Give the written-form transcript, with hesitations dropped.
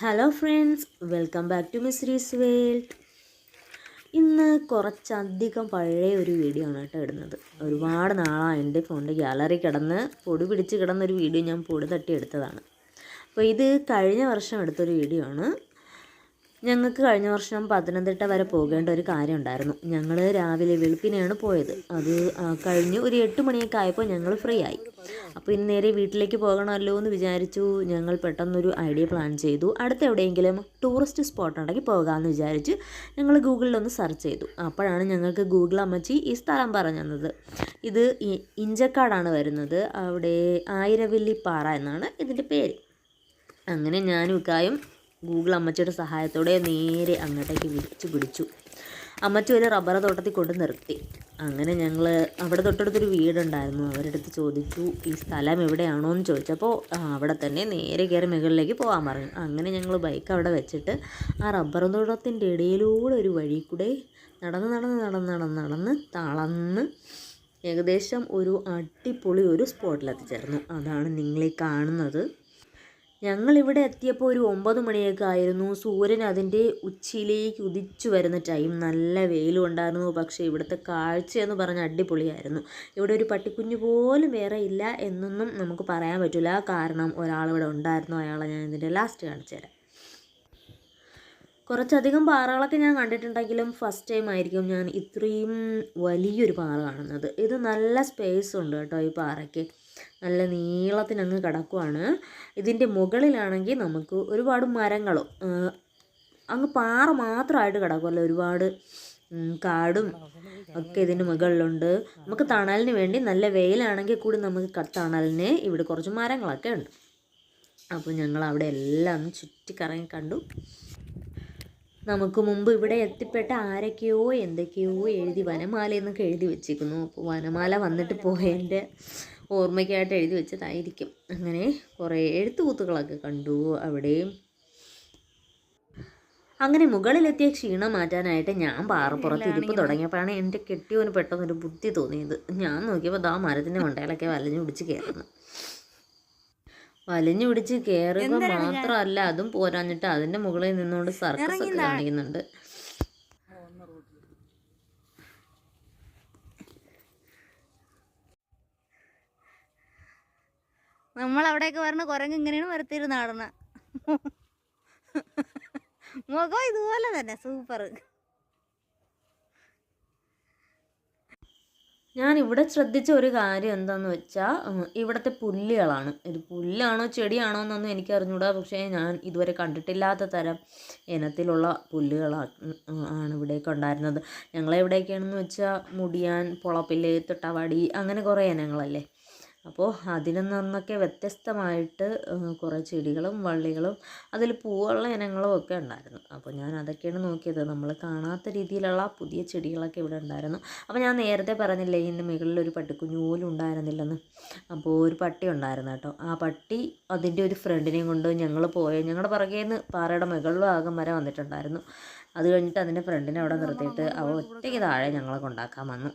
Hello friends, welcome back to Misri's world. ഇന്ന് കുറച്ചധികം പഴയ ഒരു വീഡിയോ ആണ് കേട്ടോ ഇടുന്നത്. ഒരുപാട് നാളായി എൻ്റെ ഫോണിൻ്റെ ഗാലറി കിടന്ന് പൊടി പിടിച്ച് കിടന്നൊരു വീഡിയോ ഞാൻ പൊടി തട്ടി എടുത്തതാണ്. അപ്പോൾ ഇത് കഴിഞ്ഞ വർഷം എടുത്തൊരു വീഡിയോ ആണ്. ഞങ്ങൾക്ക് കഴിഞ്ഞ വർഷം പത്തനംതിട്ട വരെ പോകേണ്ട ഒരു കാര്യം ഉണ്ടായിരുന്നു. ഞങ്ങൾ രാവിലെ വെളുപ്പിനെയാണ് പോയത്. അത് കഴിഞ്ഞ് ഒരു 8 മണിയൊക്കെ ആയപ്പോൾ ഞങ്ങൾ ഫ്രീ ആയി. അപ്പോൾ ഇന്ന് നേരെ വീട്ടിലേക്ക് പോകണമല്ലോ എന്ന് വിചാരിച്ചു. ഞങ്ങൾ പെട്ടെന്നൊരു ഐഡിയ പ്ലാൻ ചെയ്തു. അടുത്ത് എവിടെയെങ്കിലും ടൂറിസ്റ്റ് സ്പോട്ട് ഉണ്ടെങ്കിൽ പോകാമെന്ന് വിചാരിച്ച് ഞങ്ങൾ ഗൂഗിളിലൊന്ന് സെർച്ച് ചെയ്തു. അപ്പോഴാണ് ഞങ്ങൾക്ക് ഗൂഗിൾ അമ്മച്ചി ഈ സ്ഥലം പറഞ്ഞു തന്നത്. ഇത് ഇഞ്ചക്കാടാണ് വരുന്നത്. അവിടെ ആയിരവല്ലിപ്പാറ എന്നാണ് ഇതിൻ്റെ പേര്. അങ്ങനെ ഞാനും ഇക്കായും ഗൂഗിൾ അമ്മച്ചിയുടെ സഹായത്തോടെ നേരെ അങ്ങോട്ടേക്ക് പിടിച്ചു. അമ്മച്ചി ഒരു റബ്ബർ തോട്ടത്തിൽ കൊണ്ട് നിർത്തി. അങ്ങനെ ഞങ്ങൾ അവിടെ തൊട്ടടുത്തൊരു വീടുണ്ടായിരുന്നു. അവരുടെ അടുത്ത് ചോദിച്ചു ഈ സ്ഥലം എവിടെയാണോ എന്ന് ചോദിച്ചപ്പോൾ അവിടെ തന്നെ നേരെ കയറി മുകളിലേക്ക് പോകാൻ പറഞ്ഞു. അങ്ങനെ ഞങ്ങൾ ബൈക്ക് അവിടെ വെച്ചിട്ട് ആ റബ്ബർ തോട്ടത്തിൻ്റെ ഇടയിലൂടെ ഒരു വഴി കൂടെ നടന്ന് തളർന്ന് ഏകദേശം ഒരു അടിപൊളി ഒരു സ്പോട്ടിലെത്തിച്ചേർന്നു. അതാണ് നിങ്ങളീ കാണുന്നത്. ഞങ്ങളിവിടെ എത്തിയപ്പോൾ ഒരു 9 മണിയൊക്കെ ആയിരുന്നു. സൂര്യൻ അതിൻ്റെ ഉച്ചിയിലേക്ക് ഉദിച്ചു വരുന്ന ടൈം. നല്ല വെയിലും ഉണ്ടായിരുന്നു. പക്ഷേ ഇവിടുത്തെ കാഴ്ചയെന്ന് പറഞ്ഞാൽ അടിപൊളിയായിരുന്നു. ഇവിടെ ഒരു പട്ടിക്കുഞ്ഞു പോലും വേറെ ഇല്ല എന്നൊന്നും നമുക്ക് പറയാൻ പറ്റില്ല. കാരണം ഒരാളിവിടെ ഉണ്ടായിരുന്നു. അയാളെ ഞാൻ ഇതിൻ്റെ ലാസ്റ്റ് കാണിച്ചു തരാം. കുറച്ചധികം പാറകളൊക്കെ ഞാൻ കണ്ടിട്ടുണ്ടെങ്കിലും ഫസ്റ്റ് ടൈം ആയിരിക്കും ഞാൻ ഇത്രയും വലിയൊരു പാറ കാണുന്നത്. ഇത് നല്ല സ്പേസ് ഉണ്ട് കേട്ടോ. ഈ പാറയ്ക്ക് നല്ല നീളത്തിനങ്ങ് കിടക്കുവാണ്. ഇതിൻ്റെ മുകളിലാണെങ്കിൽ നമുക്ക് ഒരുപാട് മരങ്ങളും അങ്ങ് പാറ മാത്രമായിട്ട് കിടക്കുമല്ലോ. ഒരുപാട് കാടും ഒക്കെ ഇതിൻ്റെ മുകളിലുണ്ട്. നമുക്ക് തണലിന് വേണ്ടി നല്ല വെയിലാണെങ്കിൽ കൂടി നമുക്ക് തണലിന് ഇവിടെ കുറച്ച് മരങ്ങളൊക്കെ ഉണ്ട്. അപ്പോൾ ഞങ്ങൾ അവിടെ എല്ലാം ചുറ്റിക്കറങ്ങി കണ്ടു. നമുക്ക് മുമ്പ് ഇവിടെ എത്തിപ്പെട്ട ആരൊക്കെയോ എന്തൊക്കെയോ എഴുതി വനമാല എന്നൊക്കെ എഴുതി വെച്ചിരിക്കുന്നു. അപ്പോൾ വനമാല വന്നിട്ട് പോയതിൻ്റെ ഓർമ്മയ്ക്കായിട്ട് എഴുതി വെച്ചതായിരിക്കും. അങ്ങനെ കുറേ എഴുത്തുകൂത്തുകളൊക്കെ കണ്ടു അവിടെയും. അങ്ങനെ മുകളിലെത്തിയ ക്ഷീണം മാറ്റാനായിട്ട് ഞാൻ പാറപ്പുറത്ത് ഇരിപ്പ് തുടങ്ങിയപ്പോഴാണ് എൻ്റെ കെട്ടിയവന് പെട്ടെന്നൊരു ബുദ്ധി തോന്നിയത്. ഞാൻ നോക്കിയപ്പോൾ ആ മരത്തിൻ്റെ മണ്ടയിലൊക്കെ വലഞ്ഞു പിടിച്ച് കയറുന്നു. വലിഞ്ഞു പിടിച്ച് കയറുക മാത്രമല്ല, അതും പോരാഞ്ഞിട്ട് അതിൻ്റെ മുകളിൽ നിന്നുകൊണ്ട് സർക്കസ് ഒക്കെ കാണിക്കുന്നുണ്ട്. നമ്മളവിടെയൊക്കെ പറഞ്ഞ കുരങ്ങ് ഇങ്ങനെയാണ് വരത്തിരുന്ന് നടന്ന മുഖം ഇതുപോലെ തന്നെ സൂപ്പർ. ഞാൻ ഇവിടെ ശ്രദ്ധിച്ച ഒരു കാര്യം എന്താണെന്ന് വെച്ചാൽ ഇവിടുത്തെ പുല്ലുകളാണ്. ഇത് പുല്ലാണോ ചെടിയാണോ എന്നൊന്നും എനിക്ക് അറിഞ്ഞൂടാ. പക്ഷേ ഞാൻ ഇതുവരെ കണ്ടിട്ടില്ലാത്ത തരം ഇനത്തിലുള്ള പുല്ലുകളാണ് ഇവിടെയൊക്കെ ഉണ്ടായിരുന്നത്. ഞങ്ങളെവിടെയൊക്കെയാണെന്ന് വെച്ചാൽ മുടിയാൻ, പൊളപ്പില്ല്, തൊട്ടാവാടി അങ്ങനെ കുറേ ഇനങ്ങളല്ലേ. അപ്പോൾ അതിൽ നിന്നൊക്കെ വ്യത്യസ്തമായിട്ട് കുറേ ചെടികളും വള്ളികളും അതിൽ പൂവുള്ള ഇനങ്ങളും ഒക്കെ ഉണ്ടായിരുന്നു. അപ്പോൾ ഞാൻ അതൊക്കെയാണ് നോക്കിയത്. നമ്മൾ കാണാത്ത രീതിയിലുള്ള പുതിയ ചെടികളൊക്കെ ഇവിടെ ഉണ്ടായിരുന്നു. അപ്പോൾ ഞാൻ നേരത്തെ പറഞ്ഞില്ലേ ഇതിൻ്റെ മുകളിൽ ഒരു പട്ടിക്കുഞ്ഞു പോലും ഉണ്ടായിരുന്നില്ലെന്ന്. അപ്പോൾ ഒരു പട്ടി ഉണ്ടായിരുന്നു കേട്ടോ. ആ പട്ടി അതിൻ്റെ ഒരു ഫ്രണ്ടിനെയും കൊണ്ട് ഞങ്ങൾ ഞങ്ങളുടെ പുറകെ നിന്ന് പാറയുടെ മുകളിലും ആകം വരെ വന്നിട്ടുണ്ടായിരുന്നു. അത് കഴിഞ്ഞിട്ട് അതിൻ്റെ ഫ്രണ്ടിനെ അവിടെ നിർത്തിയിട്ട് അവ ഒറ്റയ്ക്ക് താഴെ ഞങ്ങളെ കൊണ്ടാക്കാൻ വന്നു.